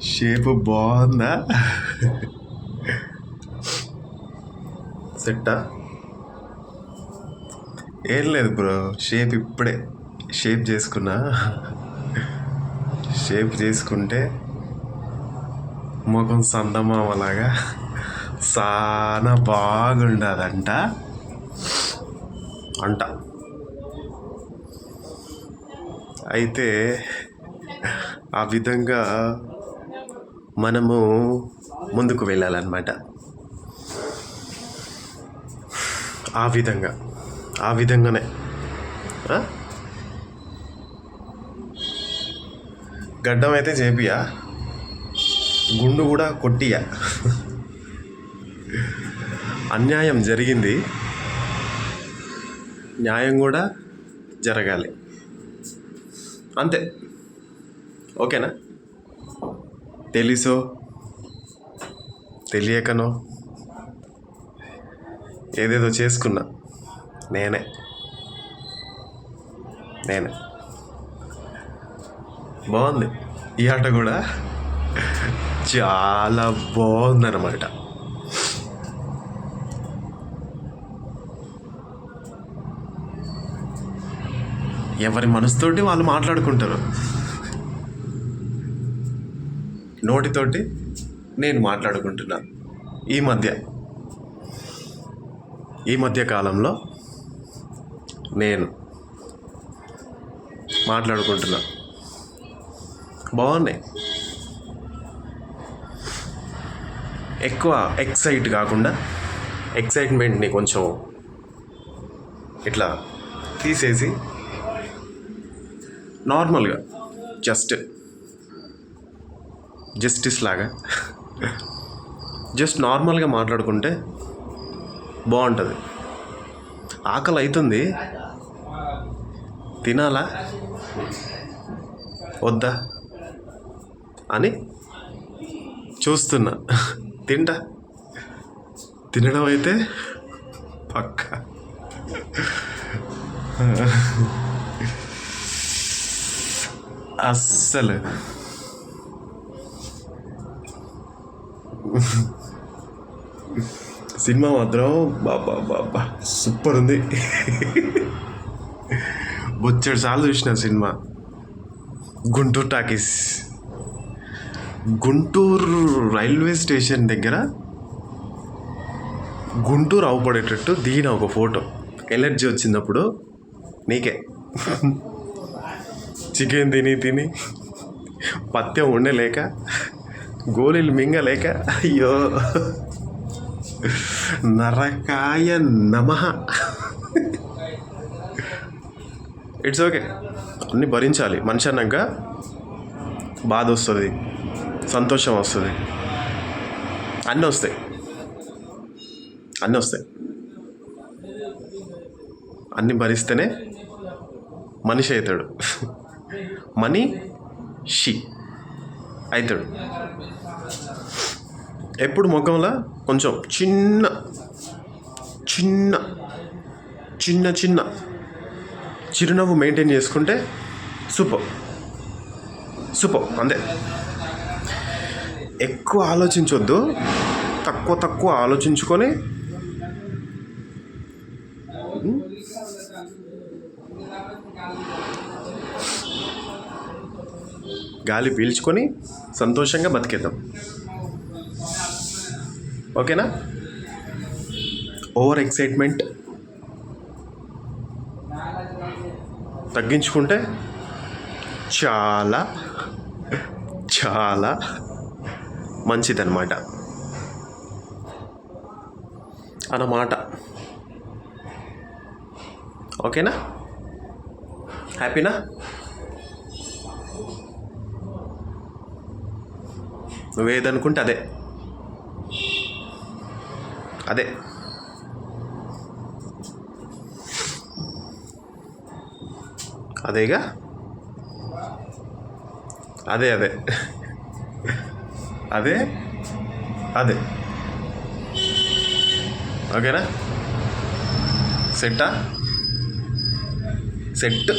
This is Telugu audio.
షేప్ బాగుందా? సెట్టా? ఏం లేదు బ్రో, షేప్ ఇప్పుడే షేప్ చేసుకున్నా. షేప్ చేసుకుంటే ముఖం సందమామలాగా చాలా బాగుండదంట అంట. అయితే ఆ విధంగా మనము ముందుకు వెళ్ళాలన్నమాట. ఆ విధంగానే గడ్డం అయితే చేపియా, గుండు కూడా కొట్టియా. అన్యాయం జరిగింది, న్యాయం కూడా జరగాలి, అంతే. ఓకేనా? తెలుసో తెలియకనో ఏదేదో చేసుకున్నా నేనే బాగుంది ఈ ఆట కూడా, చాలా బాగుందన్నమాట. ఎవరి మనసుతోటి వాళ్ళు మాట్లాడుకుంటారు. నోటితోటి నేను మాట్లాడుకుంటున్నా. ఈ మధ్య కాలంలో నేను మాట్లాడుకుంటున్నా. బాగున్నాయి. ఎక్కువ ఎక్సైట్ కాకుండా, ఎక్సైట్మెంట్ని కొంచెం ఇట్లా తీసేసి నార్మల్గా జస్టిస్ లాగా నార్మల్గా మాట్లాడుకుంటే బాగుంటుంది. ఆకలి అవుతుంది, తినాలా వద్దా అని చూస్తున్నా. తినడం అయితే పక్క. అస్సలు సినిమా మాత్రం బాబా సూపర్ ఉంది. బొచ్చెడు సార్లు చూసిన cinema. Guntur talkies, Guntur railway station దగ్గర గుంటూరు అవపడేటట్టు దిగిన ఒక ఫోటో. ఎలర్జీ వచ్చినప్పుడు నీకే. చికెన్ తిని పత్యం ఉండలేక, గోళీలు మింగలేక, అయ్యో నరకాయ నమః. ఇట్స్ ఓకే, అన్నీ భరించాలి. మనిషి అన్నాక బాధ వస్తుంది, సంతోషం వస్తుంది, అన్నీ వస్తాయి. అన్నీ భరిస్తేనే మనిషి అవుతాడు, మనిషి అవుతాడు. ఎప్పుడు ముఖంలో కొంచెం చిన్న చిరునవ్వు మెయింటైన్ చేసుకుంటే సూపర్. అంతే. ఎక్కువ ఆలోచించొద్దు, తక్కువ ఆలోచించుకొని గాలి పీల్చుకొని సంతోషంగా బతికేద్దాం. ఓకేనా? ఓవర్ ఎక్సైట్మెంట్ తగ్గించుకుంటే చాలా మంచిదన్నమాట అన్నమాట. ఓకేనా? హ్యాపీనా? నువ్వేదనుకుంటే అదే అదేగా, అదే. ఓకేనా? సెట్